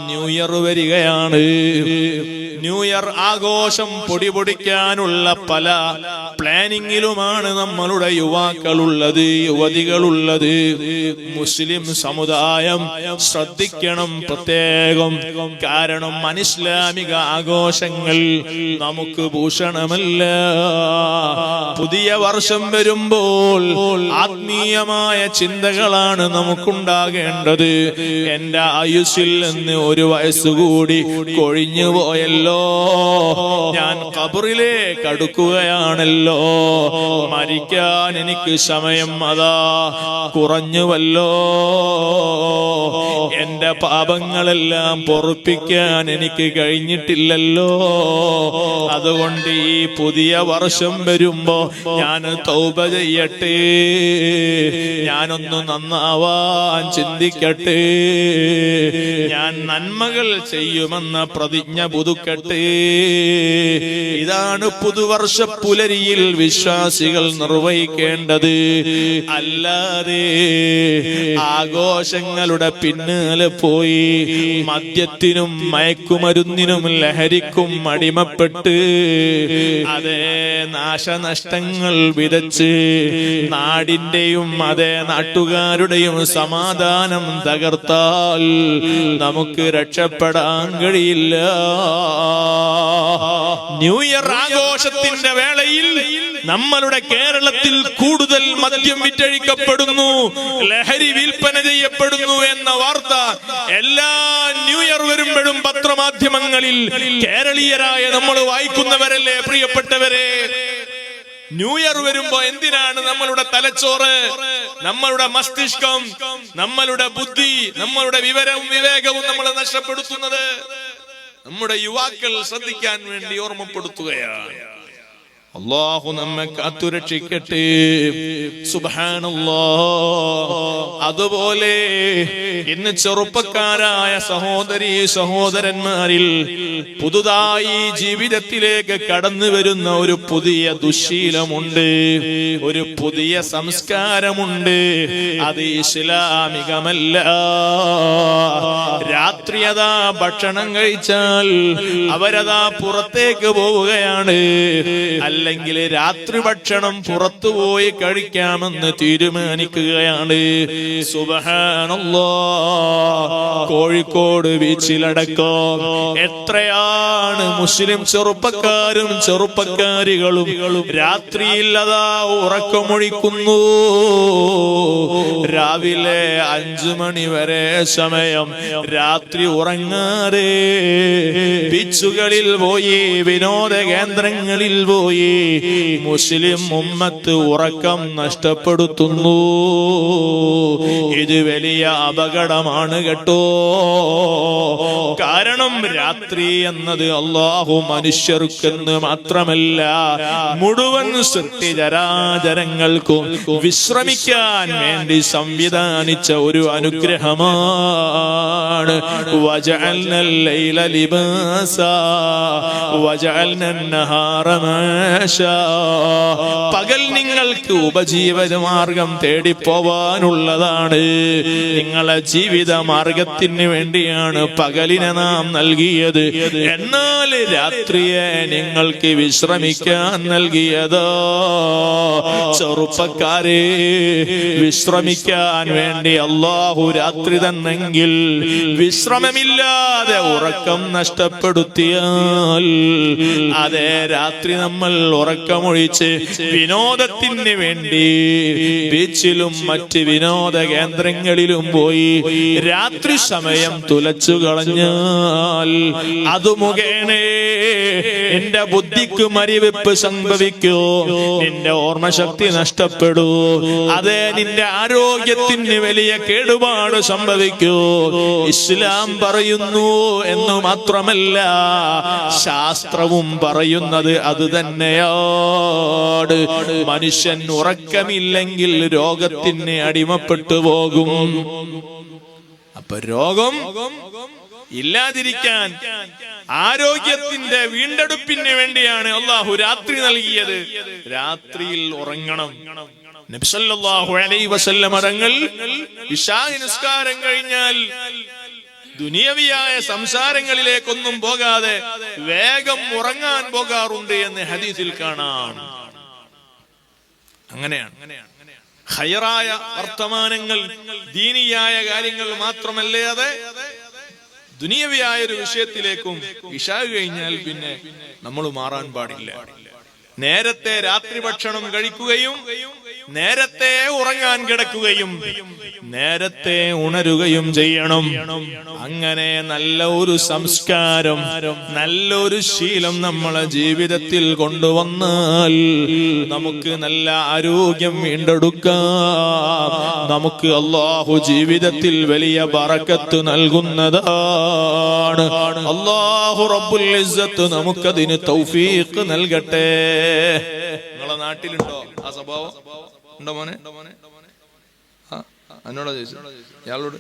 New year വരികയാണ്. New year ആഘോഷം പൊടിപൊടിക്കാനുള്ള പല പ്ലാനിങ്ങിലുമാണ് നമ്മളുടെ യുവാക്കളുള്ളത്, യുവതികളുള്ളത്. മുസ്ലിം സമുദായം ശ്രദ്ധിക്കണം പ്രത്യേകം. കാരണം അനിസ്ലാമിക ആഘോഷങ്ങൾ നമുക്ക് ഭൂഷണമല്ല. പുതിയ വർഷം വരുമ്പോൾ ആത്മീയമായ ചിന്തകളാണ് നമുക്കുണ്ടാകേണ്ടത്. എന്റെ ആയുസ്സിൽ നിന്ന് ഒരു വയസ്സുകൂടി കൊഴിഞ്ഞു പോയല്ലോ, ഞാൻ ഖബറിലേക്ക് അടുക്കുകയാണല്ലോ, മരിക്കാൻ എനിക്ക് സമയം അതാ കുറഞ്ഞുവല്ലോ, എന്റെ പാപങ്ങളെല്ലാം പൊറുപ്പിക്കാൻ എനിക്ക് കഴിഞ്ഞിട്ടില്ലല്ലോ. അതുകൊണ്ട് ഈ പുതിയ വർഷം വരുമ്പോ ഞാൻ തൗബ ചെയ്യട്ടെ, ഞാനൊന്ന് നന്നാവാൻ ചിന്തിക്കട്ടെ, ഞാൻ നന്മകൾ ചെയ്യുമെന്ന പ്രതിജ്ഞ പുതുക്കട്ടെ. ഇതാണ് പുതുവർഷ പുലരിയിൽ വിശ്വാസികൾ നിർവഹിക്കേണ്ടത്. അല്ലാതെ ആഘോഷങ്ങളുടെ പിന്നാലെ പോയി മദ്യത്തിനും മയക്കുമരുന്നിനും ലഹരിക്കും അടിമപ്പെട്ട് അതേ നാശനഷ്ടങ്ങൾ വിതച്ച് നാടിന്റെയും അതേ നാട്ടുകാരുടെയും സമാധാനം തകർത്താൽ നമുക്ക് രക്ഷപ്പെടാൻ കഴിയില്ല. ന്യൂ ഇയർ ആഘോഷത്തിന്റെ വേളയിൽ നമ്മളുടെ കേരളത്തിൽ കൂടുതൽ മദ്യം വിറ്റഴിക്കപ്പെടുന്നു, ലഹരി വിൽപ്പന ചെയ്യപ്പെടുന്നു എന്ന വാർത്ത എല്ലാ ന്യൂ ഇയർ വരുമ്പോഴും പത്രമാധ്യമങ്ങളിൽ കേരളീയരായ നമ്മൾ വായിക്കുന്നവരല്ലേ പ്രിയപ്പെട്ടവരെ? ന്യൂ ഇയർ വരുമ്പോ എന്തിനാണ് നമ്മളുടെ തലച്ചോറ്, നമ്മളുടെ മസ്തിഷ്കം, നമ്മളുടെ ബുദ്ധി, നമ്മളുടെ വിവരവും വിവേകവും നമ്മൾ നഷ്ടപ്പെടുത്തുന്നത്? നമ്മുടെ യുവാക്കൾ ശ്രദ്ധിക്കാൻ വേണ്ടി ഓർമ്മപ്പെടുത്തുകയാണ്. അല്ലാഹു നമ്മെ കാത്തുരക്ഷിക്കട്ടെ. സുബ്ഹാനല്ലാഹ്. അതുപോലെ ഇന്ന് ചെറുപ്പക്കാരായ സഹോദരീ സഹോദരന്മാരിൽ പുതുതായി ജീവിതത്തിലേക്ക് കടന്നു വരുന്ന ഒരു പുതിയ ദുശ്ശീലമുണ്ട്, ഒരു പുതിയ സംസ്കാരമുണ്ട്. അത് ഇസ്ലാമികമല്ല. രാത്രി അതാ ഭക്ഷണം കഴിച്ചാൽ അവരതാ പുറത്തേക്ക് പോവുകയാണ്, അല്ലെങ്കിൽ രാത്രി ഭക്ഷണം പുറത്തുപോയി കഴിക്കാമെന്ന് തീരുമാനിക്കുകയാണ്. സുബ്ഹാനല്ലാഹ്. കോഴിക്കോട് ബീച്ചിലടക്കം എത്രയാണ് മുസ്ലിം ചെറുപ്പക്കാരും ചെറുപ്പക്കാരികളും രാത്രിയിൽ അതാ ഉറക്കമൊഴിക്കുന്നു. രാവിലെ 5 മണി വരെ സമയം രാത്രി ഉറങ്ങാതെ ബീച്ചുകളിൽ പോയി, വിനോദ കേന്ദ്രങ്ങളിൽ പോയി മുസ്ലിം ഉമ്മത്ത് ഉറക്കം നഷ്ടപ്പെടുത്തുന്നു. ഇത് വലിയ അപകടമാണ് കേട്ടോ. കാരണം രാത്രി എന്നത് അല്ലാഹു മനുഷ്യർക്കെന്ന് മാത്രമല്ല മുഴുവൻ സൃഷ്ടിചരാചരങ്ങൾക്കും വിശ്രമിക്കാൻ വേണ്ടി സംവിധാനിച്ച ഒരു അനുഗ്രഹമാണ്. വജഅൽനൽ ലൈല ലിബാസാ വജഅൽനൻ നഹാറ മാശാ. പകൽ നിങ്ങൾക്ക് ഉപജീവന മാർഗം തേടിപ്പോവാനുള്ളതാണ്. നിങ്ങളെ ജീവിത മാർഗത്തിന് വേണ്ടിയാണ് പകലിനെ നാം നൽകിയത്. എന്നാൽ രാത്രിയെ നിങ്ങൾക്ക് വിശ്രമിക്കാൻ നൽകിയതോ. ചെറുപ്പക്കാരെ, വിശ്രമിക്കാൻ വേണ്ടി അല്ലാഹു രാത്രി തന്നെങ്കിൽ വിശ്രമമില്ലാതെ ഉറക്കം നഷ്ടപ്പെടുത്തിയാൽ അതേ രാത്രി നമ്മൾ ഉറക്കമൊഴിച്ച് വിനോദത്തിന് വേണ്ടി ബീച്ചിലും മറ്റ് വിനോദ കേന്ദ്രങ്ങളിലും പോയി രാത്രി സമയം തുലച്ചു കളഞ്ഞാൽ അത് മുഖേന എന്റെ ബുദ്ധിക്ക് മരിവെപ്പ് സംഭവിക്കൂ, നിന്റെ ഓർമ്മശക്തി നഷ്ടപ്പെടൂ, അതേ നിന്റെ ആരോഗ്യത്തിന് വലിയ കേടുപാട് സംഭവിക്കൂ. ഇസ്ലാം പറയുന്നു എന്ന് മാത്രമല്ല, ശാസ്ത്രവും പറയുന്നത് അത് തന്നെയാണ്. മനുഷ്യൻ ഉറക്കമില്ലെങ്കിൽ രോഗത്തിന് അടിമപ്പെട്ടു പോകും. അപ്പൊ രോഗം ഇല്ലാതിരിക്കാൻ, ആരോഗ്യത്തിന്റെ വീണ്ടെടുപ്പിന് വേണ്ടിയാണ് അല്ലാഹു രാത്രി നൽകിയത്. രാത്രിയിൽ ഉറങ്ങണം. നബി സല്ലല്ലാഹു അലൈഹി വസല്ലം തങ്ങൾ ഇശാ നിസ്കാരം കഴിഞ്ഞാൽ ദുനിയവിയായ സംസാരങ്ങളിലേക്കൊന്നും പോകാതെ വേഗം ഉറങ്ങാൻ പോകാറുണ്ട് എന്ന് ഹദീസിൽ കാണാം. അങ്ങനെയാണ് ഖൈറായ വർത്തമാനങ്ങൾ, ദീനിയായ കാര്യങ്ങൾ മാത്രമല്ലാതെ ദുനിയവിയായ ഒരു വിഷയത്തിലേക്കും ഇശാ കഴിഞ്ഞാൽ പിന്നെ നമ്മൾ മാറാൻ പാടില്ല. നേരത്തെ രാത്രി ഭക്ഷണം കഴിക്കുകയും നേരത്തെ ഉറങ്ങാൻ കിടക്കുകയും നേരത്തെ ഉണരുകയും ചെയ്യണം. അങ്ങനെ നല്ല ഒരു സംസ്കാരം, നല്ലൊരു ശീലം നമ്മളെ ജീവിതത്തിൽ കൊണ്ടുവന്നാൽ നമുക്ക് നല്ല ആരോഗ്യം വീണ്ടെടുക്കാം. നമുക്ക് അല്ലാഹു ജീവിതത്തിൽ വലിയ ബറക്കത്ത് നൽകുന്നതാണ്. അല്ലാഹു റബ്ബുൽ ഇസ്സത്ത് നമുക്കതിന് തൗഫീഖ് നൽകട്ടെ. നിങ്ങളെ നാട്ടിലുണ്ടോ ആ സ്വഭാവം? ഉണ്ടോ മോനെ? എന്നോടാ ചോദിച്ചു. ഇയാളോട്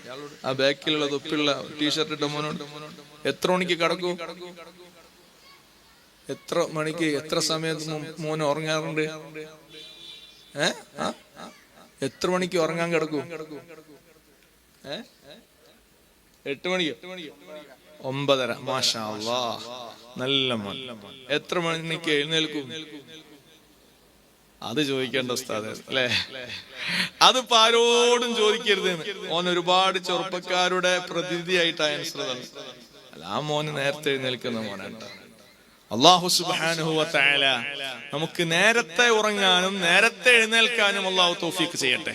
ആ ബാക്കിലുള്ള തൊപ്പിയുള്ള ടീഷർട്ട് ഇട്ട മോനോട് എത്ര മണിക്ക് കിടക്കൂ? എത്ര മണിക്ക് എത്ര സമയത്ത് മോന് ഉറങ്ങാറുണ്ട്? എത്ര മണിക്ക് ഉറങ്ങാൻ കിടക്കൂ? 8 മണിക്ക്? 9:30. മാഷാ അല്ലാഹ്, നല്ല മോൻ. എത്ര മണിക്ക് എഴുന്നേൽക്കും? അത് ചോദിക്കേണ്ട ഉസ്താദ് അല്ലേ? അതിപ്പോ ആരോടും ചോദിക്കരുത്. ഓൻ ഒരുപാട് ചെറുപ്പക്കാരുടെ പ്രതിനിധിയായിട്ട് ആൻസർ തന്നെ. അല്ല, ആ മോന് നേരത്തെ എഴുന്നേൽക്കുന്ന മോനാണ്. അല്ലാഹു സുബ്ഹാനഹു വ തആല നമുക്ക് നേരത്തെ ഉറങ്ങാനും നേരത്തെ എഴുന്നേൽക്കാനും അല്ലാഹു തൗഫീഖ് ചെയ്യട്ടെ.